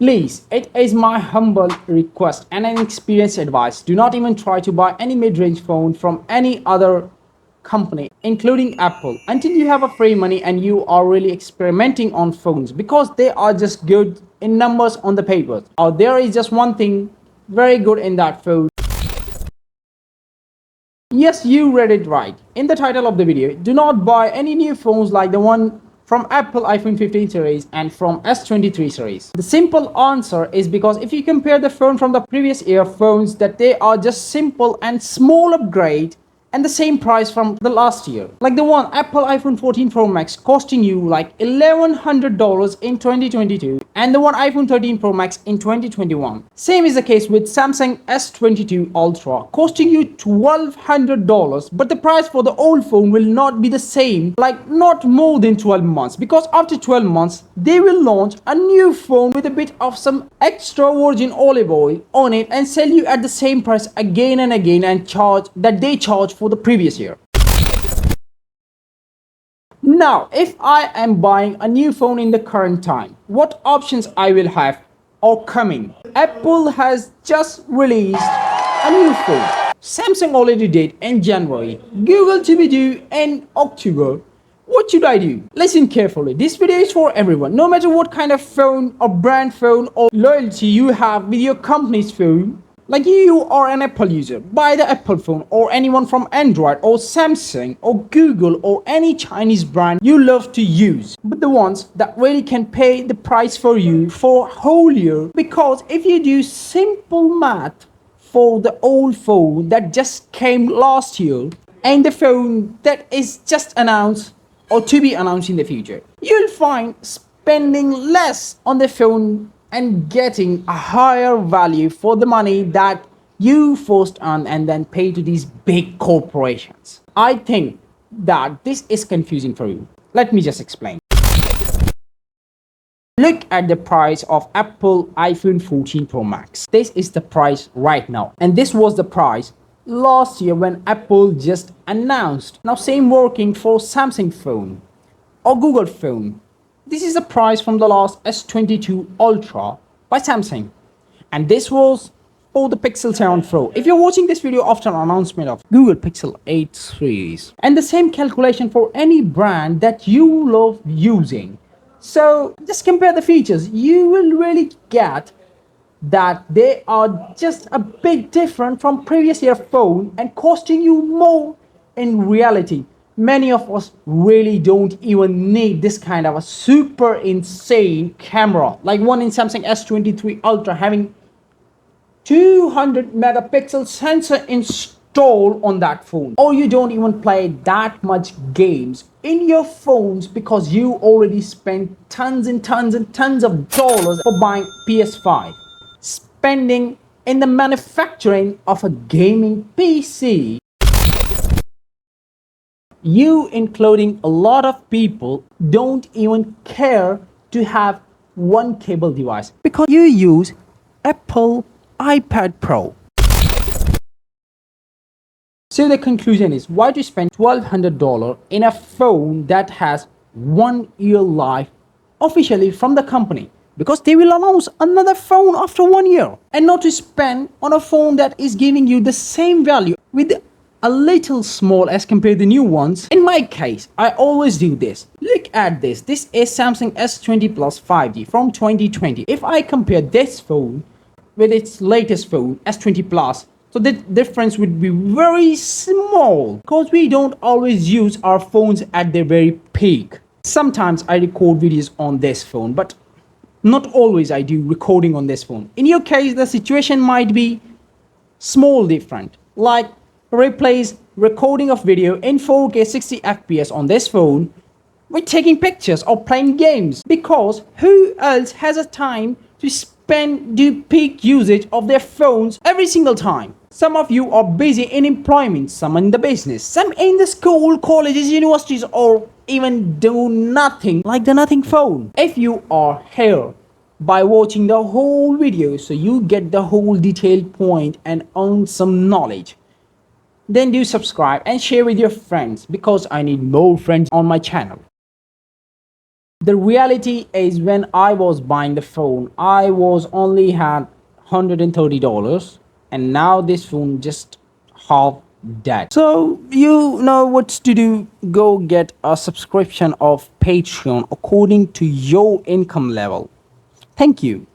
Please, it is my humble request and an experienced advice. Do not even try to buy any mid-range phone from any other company, including Apple, until you have a free money and you are really experimenting on phones because they are just good in numbers on the paper. Or there is just one thing very good in that phone. Yes, you read it right. In the title of the video, do not buy any new phones like the one from Apple iPhone 15 series and from S23 series. The simple answer is because if you compare the phone from the previous year phones, that they are just simple and small upgrade and the same price from the last year. Like the one Apple iPhone 14 Pro Max costing you like $1,100 in 2022 and the one iPhone 13 Pro Max in 2021. Same is the case with Samsung S22 Ultra costing you $1,200, but the price for the old phone will not be the same, like not more than 12 months, because after 12 months they will launch a new phone with a bit of some extra virgin olive oil on it and sell you at the same price again and again and charge that they charge for the previous year. Now, if I am buying a new phone in the current time, what options I will have are coming. Apple has just released a new phone. Samsung already did in January. Google to be due in October. What should I do? Listen carefully. This video is for everyone. No matter what kind of phone or brand phone or loyalty you have with your company's phone, like you are an Apple user, buy the Apple phone, or anyone from Android or Samsung or Google or any Chinese brand you love to use, but the ones that really can pay the price for you for a whole year. Because if you do simple math for the old phone that just came last year and the phone that is just announced or to be announced in the future, you'll find spending less on the phone and getting a higher value for the money that you first earn and then pay to these big corporations. I think that this is confusing for you. Let me just explain. Look at the price of Apple iPhone 14 Pro Max. This is the price right now, and this was the price last year when Apple just announced. Now same working for Samsung phone or Google phone. This is the price from the last S22 Ultra by Samsung, and this was for the Pixel 7 Pro. If you're watching this video after an announcement of Google Pixel 8 series, and the same calculation for any brand that you love using. So just compare the features, you will really get that they are just a bit different from previous year phone and costing you more. In reality, many of us really don't even need this kind of a super insane camera, like one in Samsung S23 Ultra having 200 megapixel sensor installed on that phone. Or you don't even play that much games in your phones because you already spent tons and tons and tons of dollars for buying PS5. Spending in the manufacturing of a gaming PC. You, including a lot of people, don't even care to have one cable device because you use Apple iPad Pro. So the conclusion is, why to spend $1,200 in a phone that has 1 year life officially from the company? Because they will announce another phone after 1 year, and not to spend on a phone that is giving you the same value with a little small as compared to new ones. In my case, I always do this. Look at this. This is Samsung S20 Plus 5G from 2020. If I compare this phone with its latest phone, S20 Plus, so the difference would be very small because we don't always use our phones at their very peak. Sometimes I record videos on this phone, but not always I do recording on this phone. In your case, the situation might be small different, like replace recording of video in 4K 60 FPS on this phone with taking pictures or playing games, because who else has a time to do peak usage of their phones every single time? Some of you are busy in employment, some in the business, some in the school, colleges, universities, or even do nothing like the nothing phone. If you are here by watching the whole video so you get the whole detailed point and earn some knowledge, then do subscribe and share with your friends, because I need more friends on my channel. The reality is when I was buying the phone, I was only had $130 and now this phone just half that. So you know what to do. Go get a subscription of Patreon according to your income level. Thank you.